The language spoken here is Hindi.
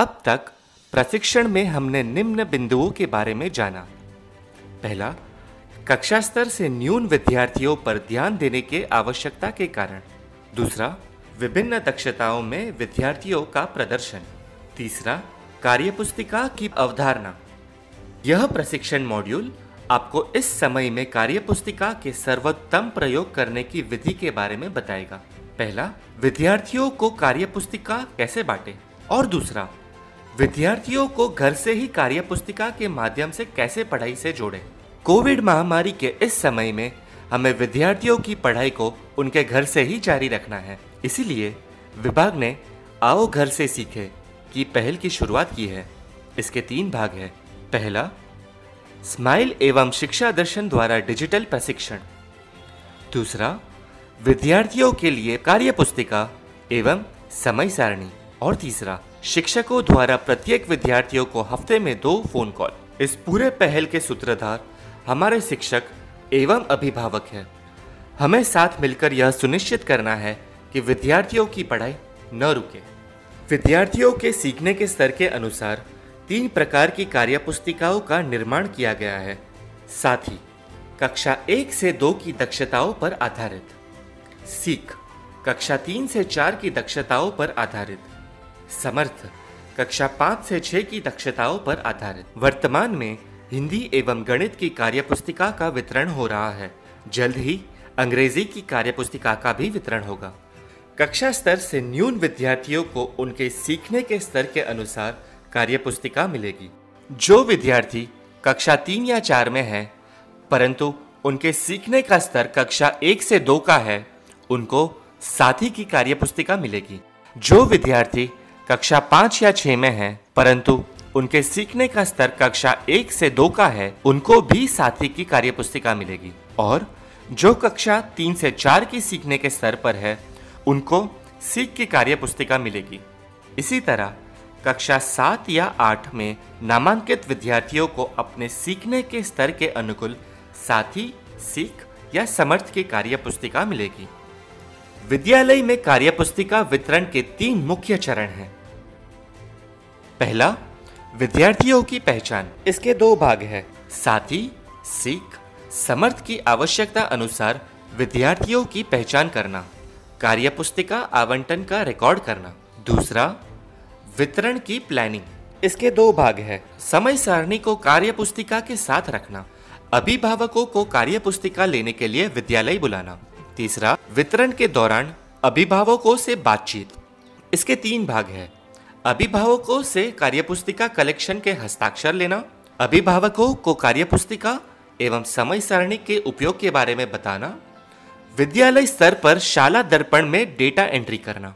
अब तक प्रशिक्षण में हमने निम्न बिंदुओं के बारे में जाना। पहला, कक्षा स्तर से न्यून विद्यार्थियों पर ध्यान देने की आवश्यकता के कारण। दूसरा, विभिन्न दक्षताओं में विद्यार्थियों का प्रदर्शन। तीसरा, कार्यपुस्तिका की अवधारणा। यह प्रशिक्षण मॉड्यूल आपको इस समय में कार्यपुस्तिका के सर्वोत्तम प्रयोग करने की विधि के बारे में बताएगा। पहला, विद्यार्थियों को कार्यपुस्तिका कैसे बांटें, और दूसरा, विद्यार्थियों को घर से ही कार्यपुस्तिका के माध्यम से कैसे पढ़ाई से जोड़ें। कोविड महामारी के इस समय में हमें विद्यार्थियों की पढ़ाई को उनके घर से ही जारी रखना है। इसीलिए विभाग ने आओ घर से सीखे की पहल की शुरुआत की है। इसके 3 भाग हैं। पहला, स्माइल एवं शिक्षा दर्शन द्वारा डिजिटल प्रशिक्षण। दूसरा, विद्यार्थियों के लिए कार्यपुस्तिका एवं समय सारणी। और तीसरा, शिक्षकों द्वारा प्रत्येक विद्यार्थियों को हफ्ते में 2 फोन कॉल। इस पूरे पहल के सूत्रधार हमारे शिक्षक एवं अभिभावक हैं। हमें साथ मिलकर यह सुनिश्चित करना है कि विद्यार्थियों की पढ़ाई न रुके। विद्यार्थियों के सीखने के स्तर के अनुसार 3 प्रकार की कार्यपुस्तिकाओं का निर्माण किया गया है। साथ ही कक्षा 1 से 2 की दक्षताओं पर आधारित, सीख कक्षा 3 से 4 की दक्षताओं पर आधारित, समर्थ कक्षा 5 से 6 की दक्षताओं पर आधारित। वर्तमान में हिंदी एवं गणित की कार्यपुस्तिका का वितरण हो रहा है। जल्द ही अंग्रेजी की कार्यपुस्तिका का भी वितरण होगा। कक्षा स्तर से न्यून विद्यार्थियों को उनके सीखने के स्तर के अनुसार कार्यपुस्तिका मिलेगी। जो विद्यार्थी कक्षा 3 या 4 में हैं, परंतु उनके सीखने का स्तर कक्षा 1 से 2 का है, उनको साथी की कार्यपुस्तिका मिलेगी। जो विद्यार्थी कक्षा 5 या 6 में हैं, परंतु उनके सीखने का स्तर कक्षा 1 से 2 का है, उनको भी साथी की कार्यपुस्तिका मिलेगी। और जो कक्षा 3 से 4 की सीखने के स्तर पर है, उनको सीख की कार्यपुस्तिका मिलेगी। इसी तरह कक्षा 7 या 8 में नामांकित विद्यार्थियों को अपने सीखने के स्तर के अनुकूल साथी, सीख या समर्थ की कार्यपुस्तिका मिलेगी। विद्यालय में कार्यपुस्तिका वितरण के 3 मुख्य चरण हैं। पहला, विद्यार्थियों की पहचान। इसके 2 भाग हैं। साथी, सीख, समर्थ की आवश्यकता अनुसार विद्यार्थियों की पहचान करना, कार्यपुस्तिका आवंटन का रिकॉर्ड करना। दूसरा, वितरण की प्लानिंग। इसके 2 भाग हैं। समय सारणी को कार्यपुस्तिका के साथ रखना, अभिभावकों को कार्यपुस्तिका लेने के लिए विद्यालय बुलाना। तीसरा, वितरण के दौरान अभिभावकों से बातचीत। इसके 3 भाग हैं। अभिभावकों से कार्यपुस्तिका कलेक्शन के हस्ताक्षर लेना, अभिभावकों को कार्यपुस्तिका एवं समय सारणी के उपयोग के बारे में बताना, विद्यालय स्तर पर शाला दर्पण में डेटा एंट्री करना।